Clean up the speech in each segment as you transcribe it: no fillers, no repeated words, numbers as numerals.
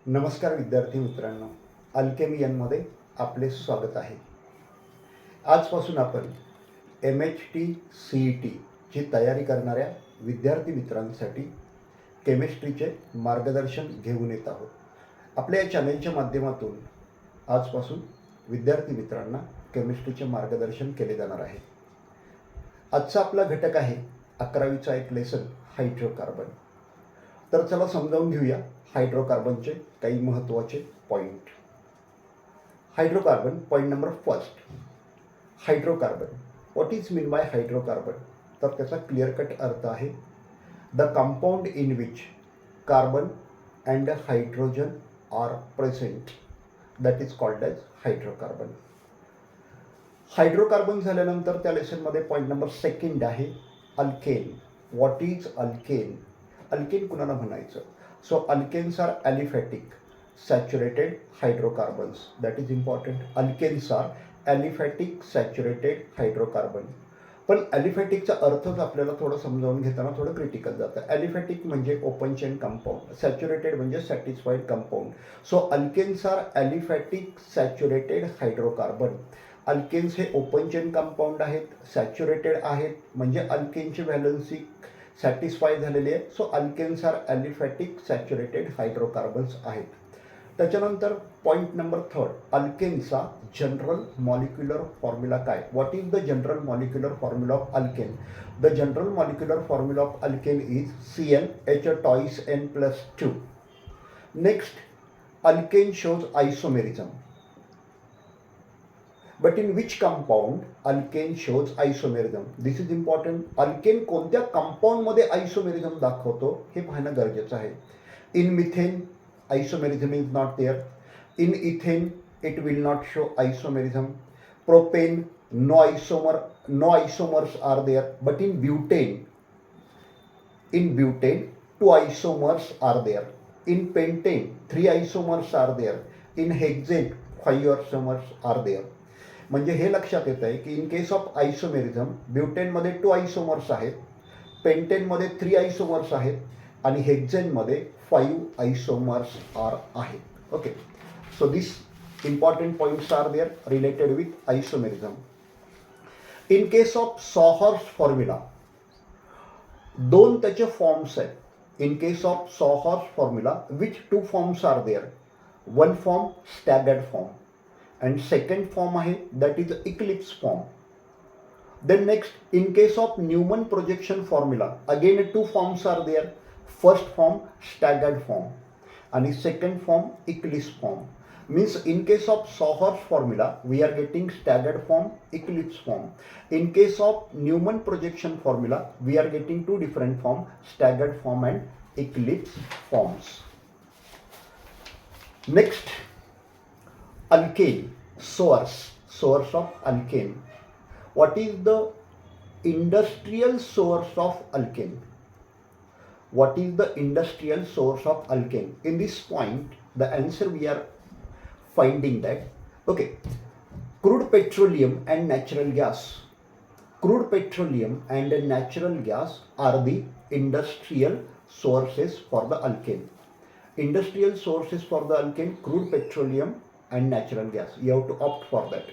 नमस्कार विद्यार्थी मित्रांनो, अल्केमियनमध्ये आपले स्वागत आहे. आजपासून आपण MHT-CET ची तयारी करणाऱ्या विद्यार्थी मित्रांसाठी केमिस्ट्रीचे मार्गदर्शन घेऊन येत आहोत. आपल्या या चॅनलच्या माध्यमातून आजपासून विद्यार्थी मित्रांना केमिस्ट्रीचे मार्गदर्शन केले जाणार आहे. आजचा आपला घटक आहे 11वीचा एक लेसन हायड्रोकार्बन. तर चला समजावून घेऊया हायड्रोकार्बनचे काही महत्त्वाचे point. Hydrocarbon point number first. Hydrocarbon, what is mean by hydrocarbon? तर त्याचा क्लिअर कट अर्थ आहे the compound in which carbon and hydrogen are present, that is called as hydrocarbon. Hydrocarbon झाल्यानंतर त्या लेसनमध्ये पॉईंट नंबर सेकंड आहे alkane. What is alkane? Alkane कुणाला म्हणायचं? So alkanes are aliphatic saturated hydrocarbons. That is important. Alkanes are aliphatic saturated hydrocarbon. पण ॲलिफॅटिकचा अर्थच आपल्याला थोडं समजावून घेताना थोडं क्रिटिकल जातं. ॲलिफॅटिक म्हणजे ओपन चेन कंपाऊंड, सॅच्युरेटेड म्हणजे satisfied compound. So alkanes are aliphatic saturated hydrocarbon. Alkanes हे ओपन चेन कंपाऊंड आहेत, सॅच्युरेटेड आहेत, म्हणजे अल्केनची व्हॅलन्सी सॅटिस्फाय झालेली आहे. So alkanes are aliphatic saturated hydrocarbons आहेत. त्याच्यानंतर पॉईंट नंबर थर्ड, अल्केनचा जनरल मॉलिक्युलर फॉर्म्युला काय? What is the general molecular formula of alkane? The general molecular formula of alkane is CnH2n+2. Next, alkane shows isomerism. But in which compound alkane shows isomerism? This is important. Alkane कोणत्या कंपाऊंडमध्ये isomerism दाखवतो हे पाहणं गरजेचं आहे. In methane isomerism is not there. In ethane it will not show isomerism. Propane no isomers are there. But in butane 2 isomers are there. In pentane 3 isomers are there. In hexane 5 isomers are there. म्हणजे हे लक्षात येत आहे की in case of isomerism ब्युटेनमध्ये 2 isomers आहेत, पेंटेनमध्ये 3 isomers आहेत आणि हेक्झेनमध्ये 5 आइसोमर्स आर आहेत. Okay, so this important points are there related with isomerism. In case of sawhorse formula दोन त्याचे फॉर्म्स आहेत. In case of sawhorse formula which 2 forms are there? One form staggered form and second form आहे that is eclipse form. Then next, in case of Newman projection formula, again 2 forms are there. First form staggered form and second form eclipse form. Means in case of Sauer's formula, we are getting staggered form, eclipse form. In case of Newman projection formula, we are getting 2 different forms, staggered form and eclipse forms. Next, alkane, source of alkane. What is the industrial source of alkane? What is the industrial source of alkane? In this point, the answer we are finding that, okay, crude petroleum and natural gas. Crude petroleum and natural gas are the industrial sources for the alkane. Industrial sources for the alkane, crude petroleum and natural gas. You have to opt for that.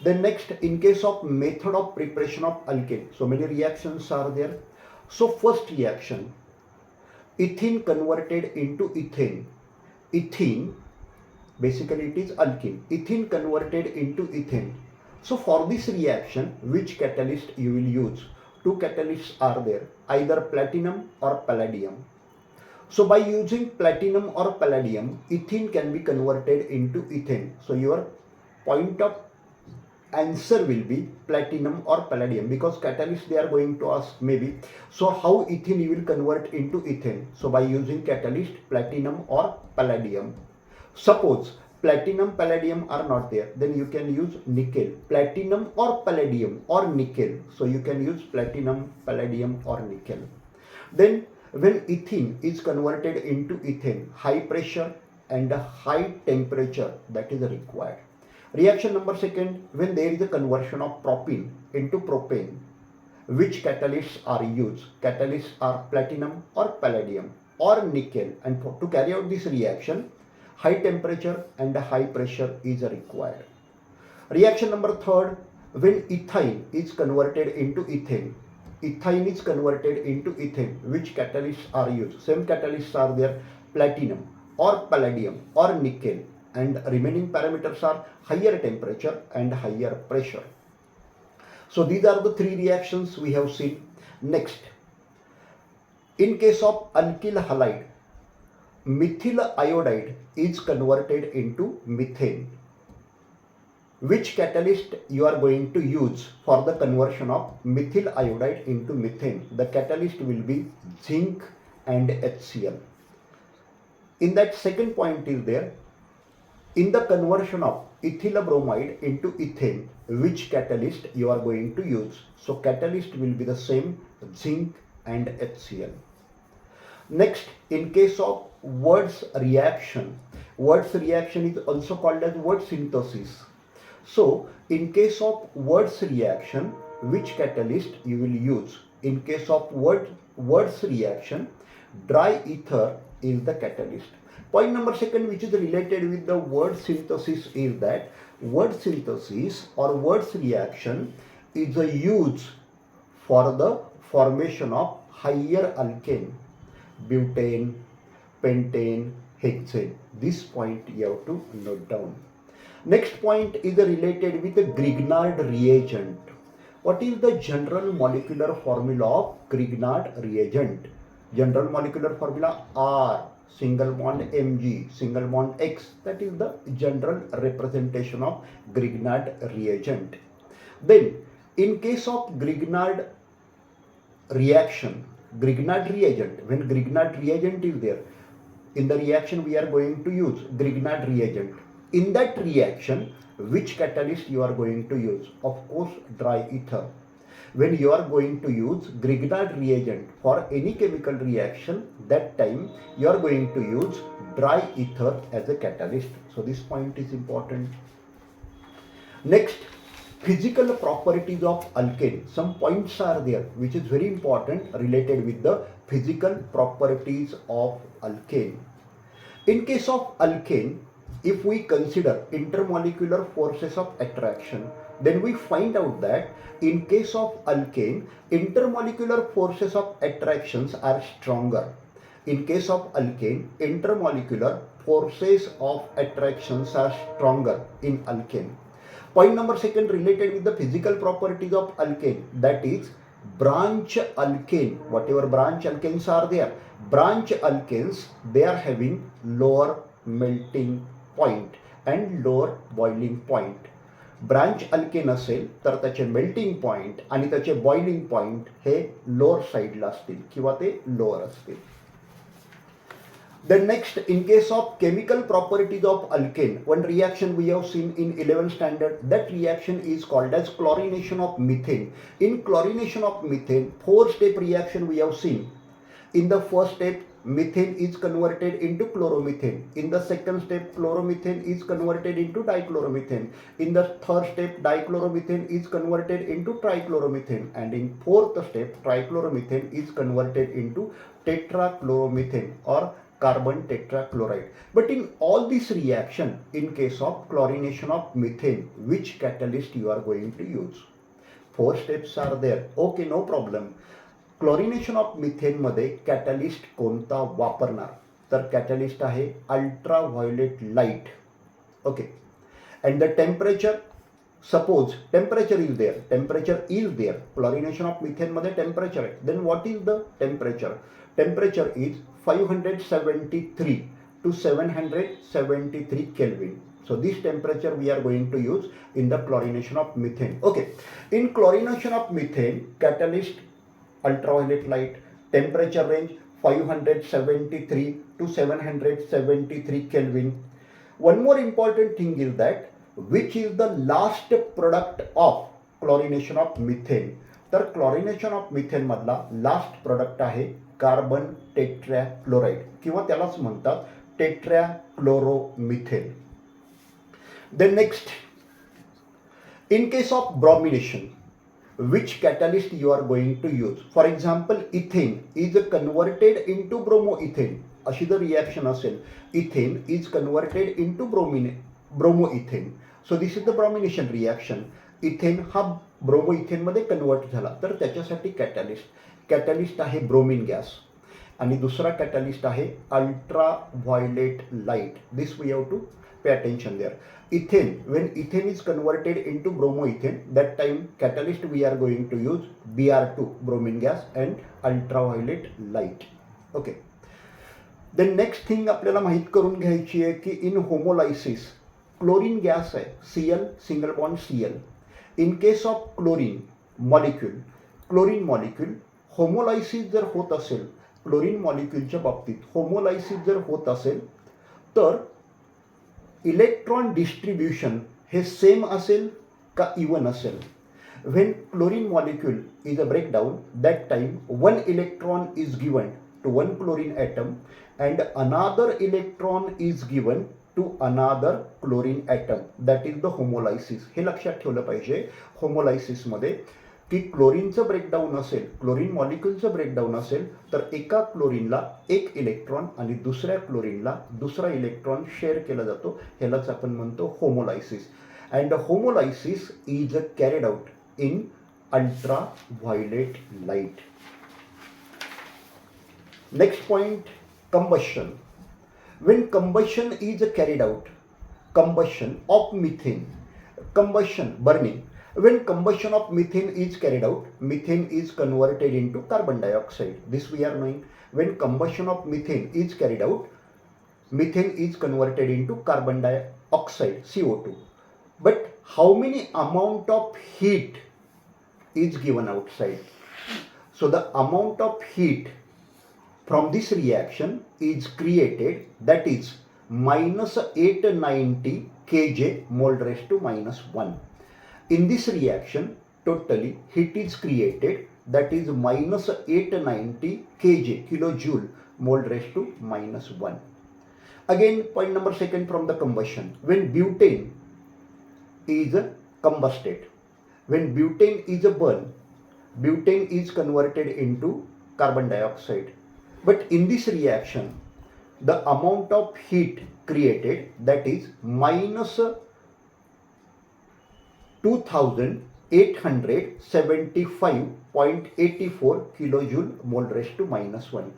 Then next, in case of method of preparation of alkane, so many reactions are there. So first reaction, ethene converted into ethane. Ethene, basically it is alkene. Ethene converted into ethane. So for this reaction, which catalyst you will use? 2 catalysts are there, either platinum or palladium. So by using platinum or palladium, ethene can be converted into ethane. So your point of answer will be platinum or palladium, because catalyst they are going to ask maybe. So how ethene you will convert into ethane? So by using catalyst platinum or palladium. Suppose platinum palladium are not there, then you can use nickel. Platinum or palladium or nickel, so you can use platinum, palladium or nickel. Then when ethene is converted into ethane, high pressure and a high temperature that is required. Reaction number second, when there is a conversion of propene into propane, which catalysts are used? Catalysts are platinum or palladium or nickel. And to carry out this reaction, high temperature and high pressure is required. Reaction number third, when ethyne is converted into ethane, which catalysts are used? Same catalysts are there, platinum or palladium or nickel, and remaining parameters are higher temperature and higher pressure. So these are the three reactions we have seen. Next, in case of alkyl halide, methyl iodide is converted into methane. Which catalyst you are going to use for the conversion of methyl iodide into methane? The catalyst will be zinc and HCl. In that second point is there, in the conversion of ethyl bromide into ethane, which catalyst you are going to use? So catalyst will be the same, zinc and HCl. Next, in case of Wurtz reaction is also called as Wurtz synthesis. So in case of Wurtz reaction, which catalyst you will use? In case of Wurtz reaction, dry ether is the catalyst. Point number second, which is related with the Wurtz synthesis, is that Wurtz synthesis or Wurtz reaction is a use for the formation of higher alkane, butane, pentane, hexane. This point you have to note down. Next point is related with the Grignard reagent. What is the general molecular formula of Grignard reagent? General molecular formula R, single bond Mg, single bond X. That is the general representation of Grignard reagent. Then, in case of Grignard reaction, Grignard reagent, when Grignard reagent is there, in the reaction we are going to use Grignard reagent. In that reaction, which catalyst you are going to use? Of course, dry ether. When you are going to use Grignard reagent for any chemical reaction, that time you are going to use dry ether as a catalyst. So this point is important. Next, physical properties of alkane. Some points are there which is very important related with the physical properties of alkane. In case of alkane, if we consider intermolecular forces of attraction, then we find out that in case of alkane, intermolecular forces of attractions are stronger. In case of alkane, intermolecular forces of attractions are stronger in alkane. Point number second, related with the physical properties of alkane, that is branch alkane. Whatever branch alkanes are there, branch alkanes, they are having lower melting point and lower boiling point. Branch alkane असेल तर त्याचे melting point आणि त्याचे boiling point हे lower साईडला असतील किंवा ते lower असतील. Then next, in case of chemical properties of alkane, one reaction we have seen in 11th standard, that reaction is called as chlorination of methane. In chlorination of methane, 4-step reaction we have seen. In the first step, methane is converted into chloromethane. In the second step, chloromethane is converted into dichloromethane. In the third step, dichloromethane is converted into trichloromethane. And in fourth step, trichloromethane is converted into tetrachloromethane or carbon tetrachloride. But in all this reaction, in case of chlorination of methane, which catalyst you are going to use? 4 steps are there. Okay, no problem. Chlorination of methane मध्ये catalyst कोणता वापरणार? तर catalyst आहे ultraviolet light. Okay, and the temperature, suppose temperature is there, chlorination of methane मध्ये temperature आहे. Then what is the temperature? Temperature is 573 to 773 Kelvin. So this temperature we are going to use in the chlorination of methane. Okay, in chlorination of methane, catalyst ultraviolet light, temperature range 573 to 773 Kelvin. One more important thing is that which is the last product of chlorination of methane? तर chlorination of methane मधला last product आहे carbon tetrachloride किंवा त्यालाच म्हणतात टेट्राक्लोरोमिथेन. Then next, in case of bromination, which catalyst you are going to use? For example, ethane is converted into bromoethane. अशी जर reaction असेल, ethane is converted into bromo ethane. So this is the bromination reaction. Ethane हा bromo इथेनमध्ये convert झाला, तर त्याच्यासाठी catalyst आहे bromine gas. आणि दुसरा कॅटॅलिस्ट आहे ultra violet light. This we have to pay attention there. Ethane, when ethane is converted into bromoethane, that time catalyst we are going to use Br2, bromine gas, and ultraviolet light. Okay. Then next thing आपल्याला माहित करून घ्यायची आहे की in homolysis chlorine gas आहे, Cl single bond Cl. In case of chlorine molecule homolysis जर होत असेल, क्लोरीन मॉलिक्यूलच्या बाबतीत होमोलायसिस जर होत असेल तर इलेक्ट्रॉन डिस्ट्रीब्युशन हे सेम असेल का इवन असेल. When chlorine molecule is a breakdown, that time one electron is given to one chlorine atom and another electron is given to another chlorine atom. That is the homolysis. हे लक्षात ठेवलं पाहिजे होमोलायसिसमध्ये की क्लोरीनचं ब्रेकडाऊन असेल, क्लोरीन मॉलिक्यूलचं ब्रेकडाऊन असेल तर एका क्लोरीनला एक इलेक्ट्रॉन आणि दुसऱ्या क्लोरीनला दुसरा इलेक्ट्रॉन शेअर केला जातो. ह्यालाच आपण म्हणतो homolysis. And homolysis is carried out in ultra violet light. Next point, combustion. When combustion is carried out, combustion of methane, combustion burning. When combustion of methane is carried out, methane is converted into carbon dioxide. This we are knowing. When combustion of methane is carried out, methane is converted into carbon dioxide, CO2. But how many amount of heat is given outside? So the amount of heat from this reaction is created, that is minus 890 kJ mole raised to minus 1. In this reaction, totally heat is created, that is minus 890 kJ, kilojoule mole raised to minus 1. Again, point number second from the combustion. When butane is combusted, when butane is burned, butane is converted into carbon dioxide. But in this reaction, the amount of heat created, that is minus 2875.84 kilojoule mole raised to minus 1.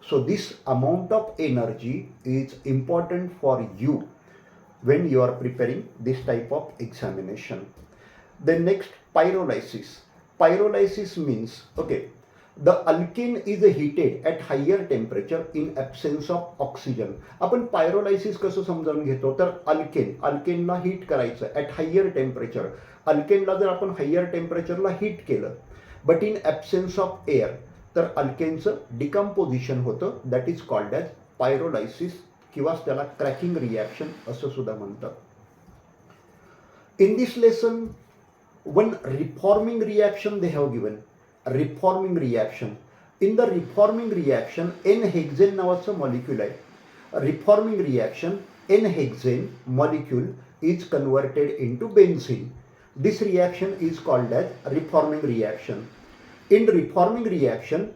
So this amount of energy is important for you when you are preparing this type of examination. Then next, pyrolysis. Pyrolysis means, okay, the alkane is heated at higher temperature in absence of oxygen. आपण पायरोलायसिस कसं समजावून घेतो तर अल्केनला heat करायचं at higher temperature. अल्केनला जर आपण हायर टेम्परेचरला हीट केलं but in absence of air तर अल्केनचं डिकम्पोजिशन होतं. That is called as pyrolysis किंवा त्याला क्रॅकिंग रिॲक्शन असं सुद्धा म्हणतात. In this lesson one reforming reaction they have given. Reforming reaction. In the reforming reaction n hexane नावाचं मॉलिक्यूल आहे. Reforming reaction n hexane molecule is converted into benzene. This reaction is called as reforming reaction. In reforming reaction,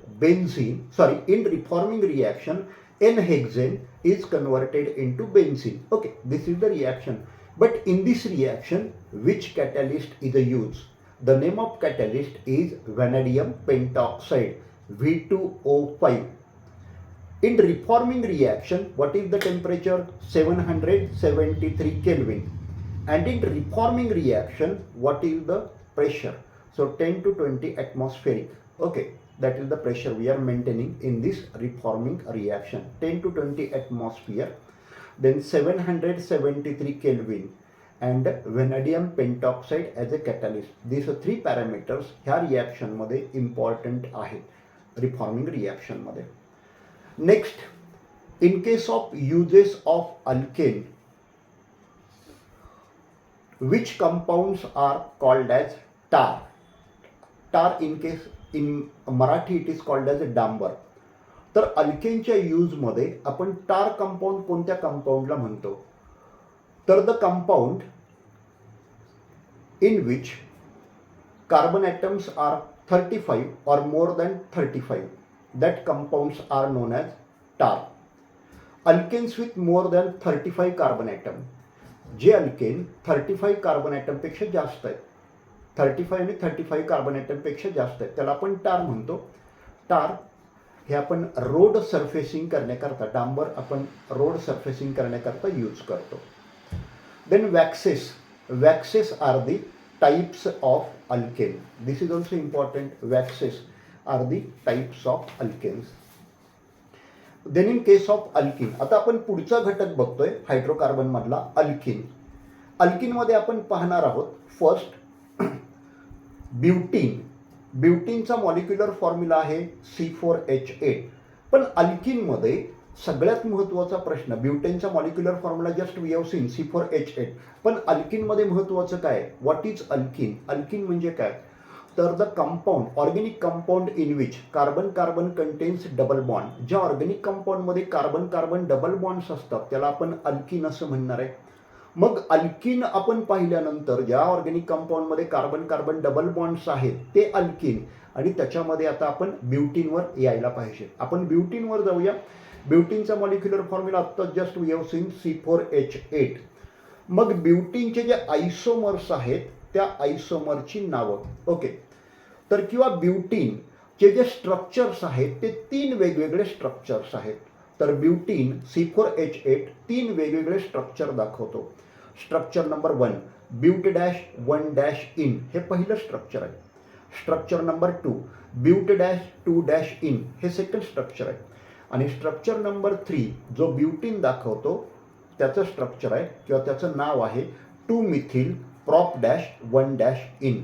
N-hexane is converted into benzene. Okay, this is the reaction. But in this reaction, which catalyst is used? The name of catalyst is vanadium pentoxide, V2O5. In reforming reaction, what is the temperature? 773 Kelvin. And in reforming reaction, what is the pressure? So 10 to 20 atmospheric. Okay, that is the pressure we are maintaining in this reforming reaction. 10 to 20 atmosphere. Then 773 Kelvin and vanadium pentoxide as a catalyst. These are three parameters ह्या reaction मध्ये important आहेत reforming reaction मध्ये. Next, in case of uses of alkane, which compounds are called as tar? Tar in Marathi it is called as a डांबर. तर अल्केनच्या यूजमध्ये आपण टार compound कोणत्या कंपाऊंडला म्हणतो? तर the compound in which carbon atoms are 35 or more than 35, that compounds are known as tar. Alkanes with more than 35 carbon atom. जे alkane 35 carbon ॲटमपेक्षा जास्त आहेत, 35 आणि 35 कार्बन ॲटमपेक्षा जास्त आहेत, त्याला आपण टार म्हणतो. टार हे आपण रोड सरफेसिंग करण्याकरता, डांबर आपण रोड सरफेसिंग करण्याकरता यूज करतो. Then waxes. Waxes are the types of alkane. This is also important. Waxes are the types of alkanes. Then in case of alkene, आता आपण पुढचा घटक बघतोय हायड्रोकार्बन मधला अल्किन. अल्किनमध्ये आपण पाहणार आहोत फर्स्ट ब्युटीन. ब्युटीनचा मॉलिक्युलर फॉर्म्युला आहे C4H8. पण अल्किनमध्ये सगळ्यात महत्त्वाचा प्रश्न, ब्युटेनचा molecular formula just we have seen C4H8, पण अल्किनमध्ये महत्त्वाचं काय, व्हॉट इज अल्किन. अल्किन म्हणजे काय, तर the compound, organic compound in which carbon carbon contains double bond. ज्या ऑर्गॅनिक कंपाऊंडमध्ये कार्बन कार्बन डबल बॉन्ड्स असतात त्याला आपण अल्किन असं म्हणणार आहे. मग अल्किन आपण पाहिल्यानंतर ज्या ऑर्गॅनिक कंपाऊंडमध्ये कार्बन कार्बन डबल बॉन्ड्स आहेत ते अल्किन, आणि त्याच्यामध्ये आता आपण ब्युटीनवर यायला पाहिजे. आपण ब्युटीनवर जाऊया. ब्युटीनचा मॉलिक्युलर फॉर्म्युला आत्ता just we have seen C4H8. मग ब्युटीनचे जे आयसोमर्स आहेत त्या आयसोमरची नावं. ओके, तर किंवा ब्युटीनचे जे स्ट्रक्चर्स आहेत ते 3 वेगवेगळे स्ट्रक्चर्स आहेत. तर ब्युटीन C4H8 3 वेगवेगळे स्ट्रक्चर दाखवतो. Structure number 1 but dash 1 dash ene, हे पहिलं स्ट्रक्चर आहे. Structure number 2 but dash 2 dash ene, हे सेकंड स्ट्रक्चर आहे. आणि स्ट्रक्चर नंबर 3 जो ब्युटीन दाखवतो त्याचं स्ट्रक्चर आहे किंवा त्याचं नाव आहे 2 Mithil prop dash 1 dash in.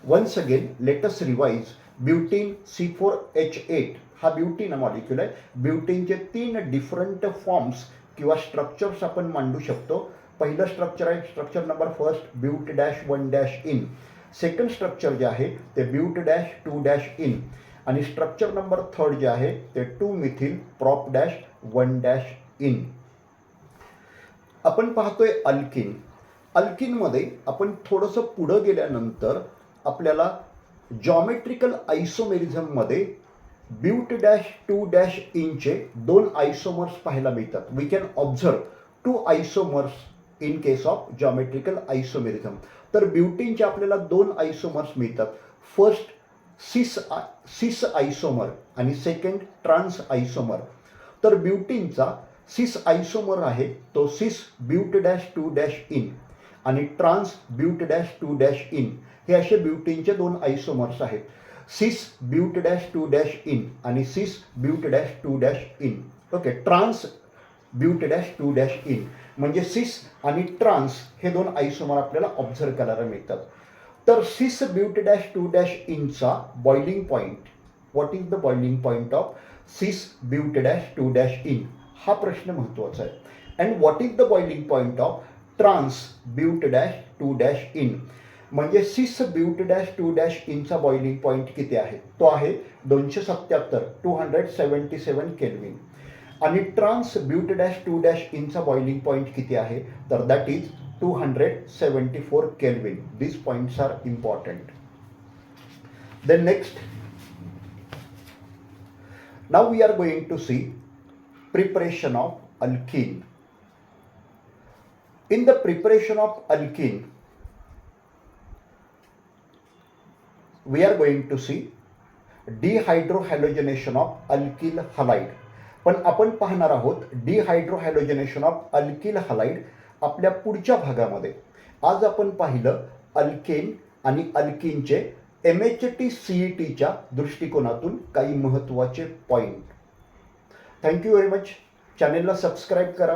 Once again let us revise. Butene C4H8 हा ब्युटीन मॉलिक्युल आहे. ब्युटीनचे 3 डिफरंट फॉर्म्स किंवा स्ट्रक्चर्स आपण मांडू शकतो. पहिलं स्ट्रक्चर आहे structure number first but dash 1 dash ene. Second structure जे आहे ते ब्यूट डॅश 2 डॅश इन. आणि स्ट्रक्चर नंबर थर्ड जे आहे ते 2 methyl prop dash 1 dash ene. आपण पाहतोय अल्किन. अल्किनमध्ये आपण थोडंसं पुढं गेल्यानंतर आपल्याला जॉमेट्रिकल आयसोमेरिझममध्ये ब्यूट डॅश 2 डॅश इनचे 2 आयसोमर्स पाहायला मिळतात. We can observe 2 isomers in case of geometrical isomerism. तर ब्युटीनचे आपल्याला 2 आयसोमर्स मिळतात. फर्स्ट सिस आयसोमर आणि सेकंड ट्रान्स आयसोमर. तर ब्युटीनचा सिस आयसोमर आहे तो सिस ब्यूट डॅश 2 डॅश इन आणि trans but dash 2 dash ene, हे असे ब्युटीनचे 2 आयसोमर्स आहेत. सिस ब्यूट डॅश 2 डॅश इन आणि cis but dash 2 dash ene. Okay, trans but dash 2 dash ene म्हणजे सिस आणि ट्रान्स हे 2 आयसोमर आपल्याला ऑब्झर्व करायला मिळतात. तर सिस ब्यूट डॅश 2 डॅश इनचा boiling point, what is the boiling point of cis but dash 2 dash ene, हा प्रश्न महत्त्वाचा आहे. And what is the boiling point of trans but dash 2 dash ene, म्हणजे सिस ब्यूट डॅश 2 डॅश इनचा boiling point किती आहे, तो आहे 277 277 केल्विन. आणि ट्रान्स ब्यूट डॅश 2 डॅश इनचा बॉइलिंग पॉईंट किती आहे, तर that is 274 kelvin. This points are important. Then next, now we are going to see preparation of alkene. In the preparation of alkene, we are going to see dehydrohalogenation of alkyl halide. पण आपण पाहणार आहोत डिहायड्रोहॅलोजनेशन of alkyl halide आपल्या पुढच्या भागामध्ये. आज आपण पाहिलं अल्केन आणि अल्किनचे MHT-CETच्या दृष्टिकोनातून काही महत्त्वाचे पॉईंट. Thank you very much. चॅनेलला सबस्क्राईब करा.